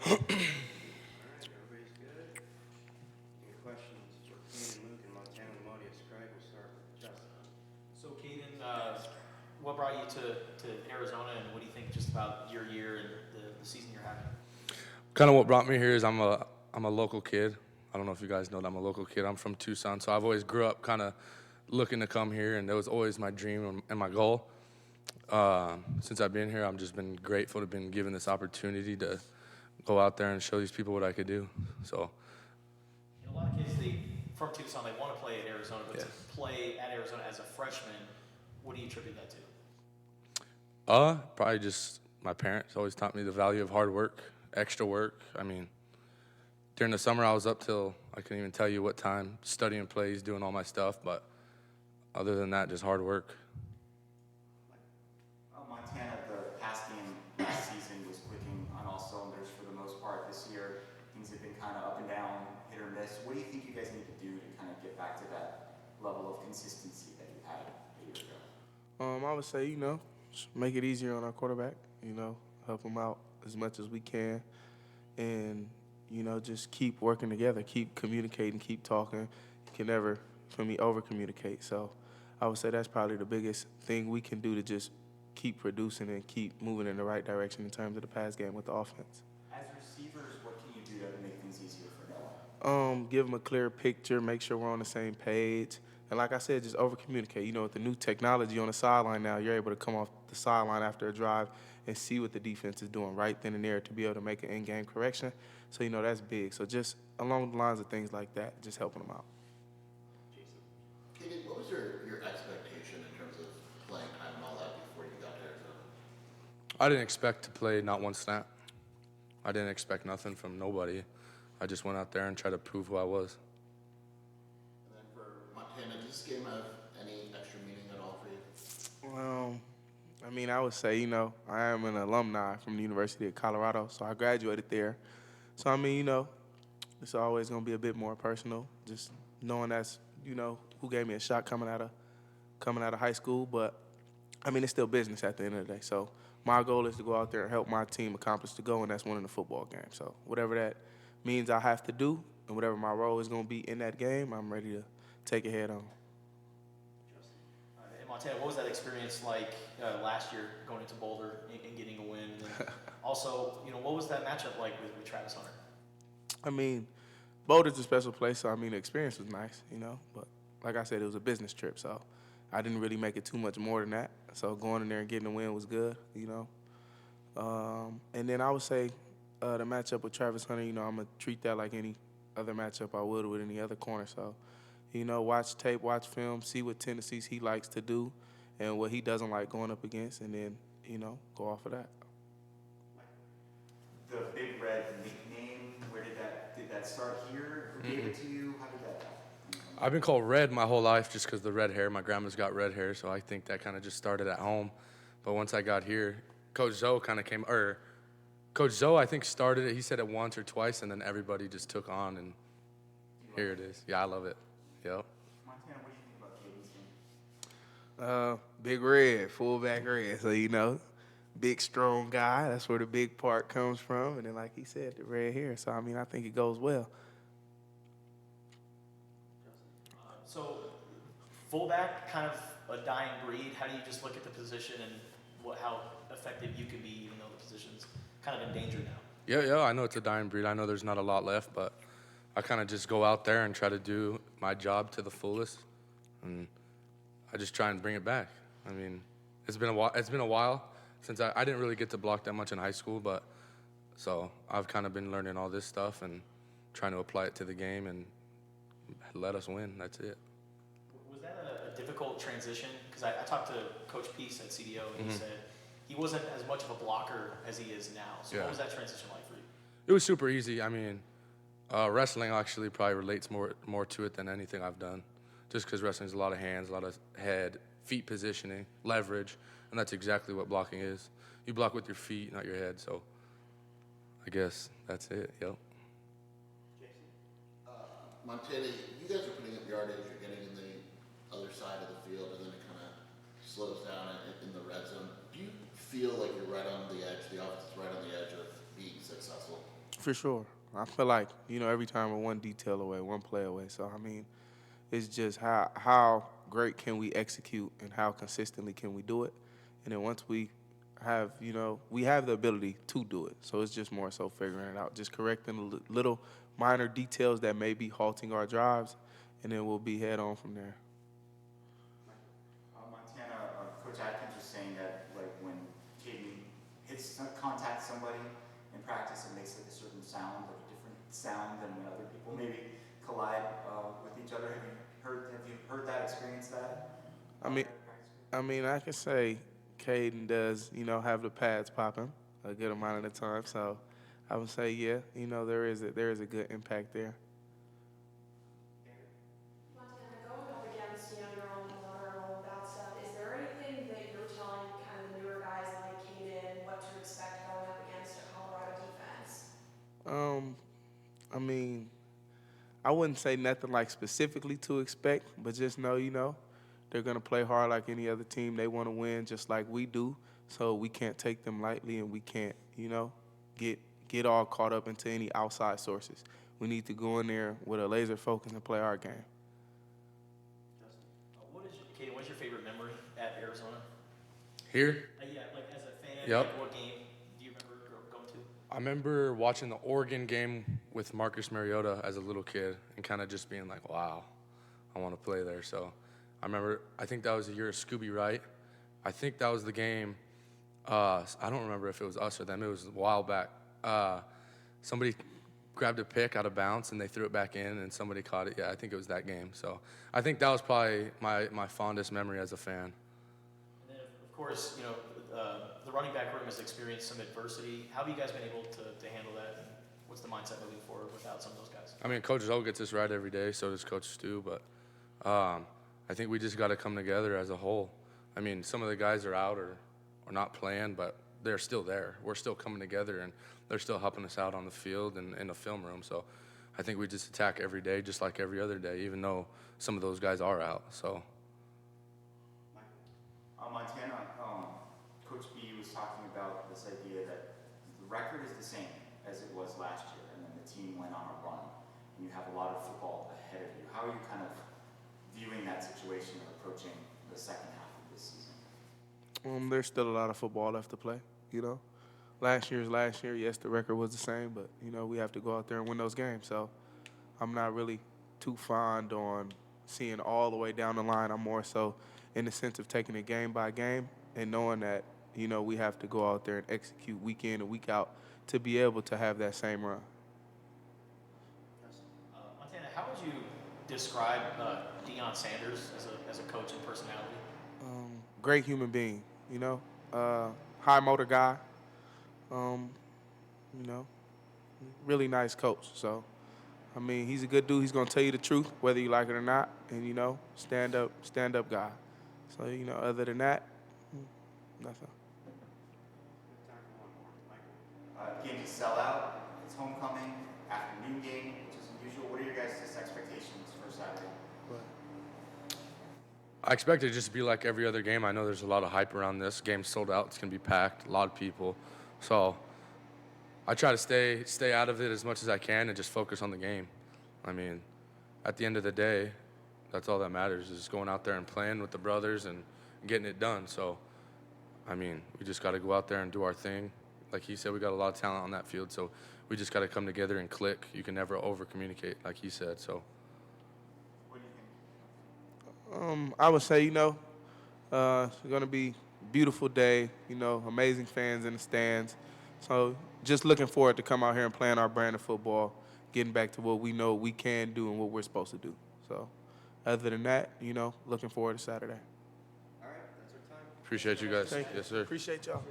right, everybody's good. Any questions for Kayden, Luke, and Montana Lemonious-Craig? We'll start with Justin. So, Kayden, what brought you to Arizona, and what do you think just about your year and the season you're having? Kind of what brought me here is I'm a local kid. I don't know if you guys know that I'm a local kid. I'm from Tucson, so I've always grew up kind of looking to come here, and that was always my dream and my goal. Since I've been here, I've just been grateful to have been given this opportunity to go out there and show these people what I could do. So, You know, a lot of kids from Tucson, they want to play at Arizona, but yeah. to play at Arizona as a freshman, what do you attribute that to? Probably just my parents always taught me the value of hard work, extra work. I mean, during the summer, I was up till I couldn't even tell you what time, studying plays, doing all my stuff. But other than that, just hard work. Montana, the pass game last season was clicking on all cylinders for the most part. This year, things have been kind of up and down, hit or miss. What do you think you guys need to do to kind of get back to that level of consistency that you had a year ago? I would say, make it easier on our quarterback, help him out as much as we can. And, just keep working together, keep communicating, keep talking. You can never, for me, over communicate. So I would say that's probably the biggest thing we can do to just keep producing and keep moving in the right direction in terms of the pass game with the offense. As receivers, what can you do to make things easier for Noah? Give them a clear picture, make sure we're on the same page. And like I said, just over communicate. With the new technology on the sideline now, you're able to come off the sideline after a drive and see what the defense is doing right then and there to be able to make an in-game correction. So, that's big. So just along the lines of things like that, just helping them out. Kayden, what was your expectation in terms of playing time and all that before you got to Arizona? I didn't expect to play not one snap. I didn't expect nothing from nobody. I just went out there and tried to prove who I was. And then for Montana, does this game have any extra meaning at all for you? I would say, I am an alumni from the University of Colorado, so I graduated there. So, it's always going to be a bit more personal, just knowing that's, who gave me a shot coming out of high school. But, it's still business at the end of the day. So, my goal is to go out there and help my team accomplish the goal, and that's winning the football game. So, whatever that means I have to do and whatever my role is going to be in that game, I'm ready to take it head on. And Montana, what was that experience like last year going into Boulder and getting a win? And also, what was that matchup like with Travis Hunter? Boulder's a special place, so the experience was nice, But like I said, it was a business trip, so I didn't really make it too much more than that. So going in there and getting a win was good, And then I would say the matchup with Travis Hunter, I'm gonna treat that like any other matchup I would with any other corner. So, watch tape, watch film, see what tendencies he likes to do, and what he doesn't like going up against, and then go off of that. The Big Red nickname, did that start here? Who gave it to you? How did that happen? I've been called Red my whole life just because the red hair. My grandma's got red hair, so I think that kind of just started at home. But once I got here, Coach Zoe I think started it. He said it once or twice, and then everybody just took on, and here it is. Yeah, I love it. Yep. Montana, what do you think about Kayden's game? Big Red, fullback Red. So, big, strong guy. That's where the big part comes from. And then, like he said, the red hair. So, I think it goes well. So, fullback, kind of a dying breed. How do you just look at the position and how effective you can be, even though the position's kind of in danger now? Yeah, I know it's a dying breed. I know there's not a lot left, but I kind of just go out there and try to do my job to the fullest, and I just try and bring it back. It's been a while since I didn't really get to block that much in high school, but so I've kind of been learning all this stuff and trying to apply it to the game and let us win. That's it. Was that a difficult transition? Because I talked to Coach Peace at CDO, and he said he wasn't as much of a blocker as he is now. So what was that transition like for you? It was super easy. Wrestling actually probably relates more to it than anything I've done, just because wrestling's a lot of hands, a lot of head, feet positioning, leverage, and that's exactly what blocking is. You block with your feet, not your head, so I guess that's it, yep. Montana, you guys are putting up yardage, you're getting in the other side of the field, and then it kind of slows down in the red zone. Do you feel like you're right on the edge, the offense is right on the edge of being successful? For sure. I feel like, every time we're one detail away, one play away. So, I mean, it's just how great can we execute and how consistently can we do it. And then once we have, we have the ability to do it. So it's just more so figuring it out, just correcting the little minor details that may be halting our drives, and then we'll be head on from there. Montana, Coach Atkins was saying that like when Kayden contacts somebody in practice, it makes like a certain sound, like a different sound than when other people maybe collide with each other. Have you heard that, experienced that? I can say Kayden does, have the pads popping a good amount of the time. So I would say, yeah, there is a good impact there. Montana, going up against, your own water and all of that stuff, is there anything that you're telling kind of the newer guys like Kayden what to expect going up against a Colorado defense? I wouldn't say nothing like specifically to expect, but just know, they're going to play hard like any other team. They want to win just like we do. So we can't take them lightly, and we can't, get all caught up into any outside sources. We need to go in there with a laser focus and play our game. Kayden, what's your favorite memory at Arizona? Here, Yeah, like as a fan, Yep. like what game do you remember going to? I remember watching the Oregon game with Marcus Mariota as a little kid and kind of just being like, wow, I want to play there. So I think that was the year of Scooby Wright. I think that was the game. I don't remember if it was us or them. It was a while back. Somebody grabbed a pick out of bounds and they threw it back in and somebody caught it. Yeah, I think it was that game. So I think that was probably my fondest memory as a fan. And then, of course, the running back room has experienced some adversity. How have you guys been able to handle that? And what's the mindset moving forward without some of those guys? I mean, Coach Zoe gets us right every day, so does Coach Stu, but I think we just got to come together as a whole. I mean, some of the guys are out or not playing, but they're still there. We're still coming together, and they're still helping us out on the field and in the film room. So I think we just attack every day just like every other day, even though some of those guys are out. So. Montana, Coach B was talking about this idea that the record is the same as it was last year, and then the team went on a run, and you have a lot of football ahead of you. How are you kind of viewing that situation and approaching the second half of this season? There's still a lot of football left to play, Last year's last year. Yes, the record was the same, but, we have to go out there and win those games. So I'm not really too fond on seeing all the way down the line. I'm more so in the sense of taking it game by game and knowing that, we have to go out there and execute week in and week out to be able to have that same run. Montana, how would you describe Deion Sanders as a coach and personality? Great human being, high motor guy, really nice coach. So, he's a good dude. He's going to tell you the truth, whether you like it or not, and, stand up guy. So, other than that, nothing. Game to sell out. It's homecoming, afternoon game, which is unusual. What are your guys' expectations for Saturday? I expect it to just be like every other game. I know there's a lot of hype around this. Game's sold out. It's going to be packed, a lot of people. So I try to stay out of it as much as I can and just focus on the game. At the end of the day, that's all that matters is going out there and playing with the brothers and getting it done. So, we just got to go out there and do our thing. Like he said, we got a lot of talent on that field, so we just got to come together and click. You can never over-communicate, like he said, so. What do you think? I would say, it's going to be a beautiful day, amazing fans in the stands. So just looking forward to come out here and playing our brand of football, getting back to what we know we can do and what we're supposed to do. So other than that, looking forward to Saturday. All right, that's our time. Appreciate you guys. Thank you. Yes, sir. Appreciate y'all.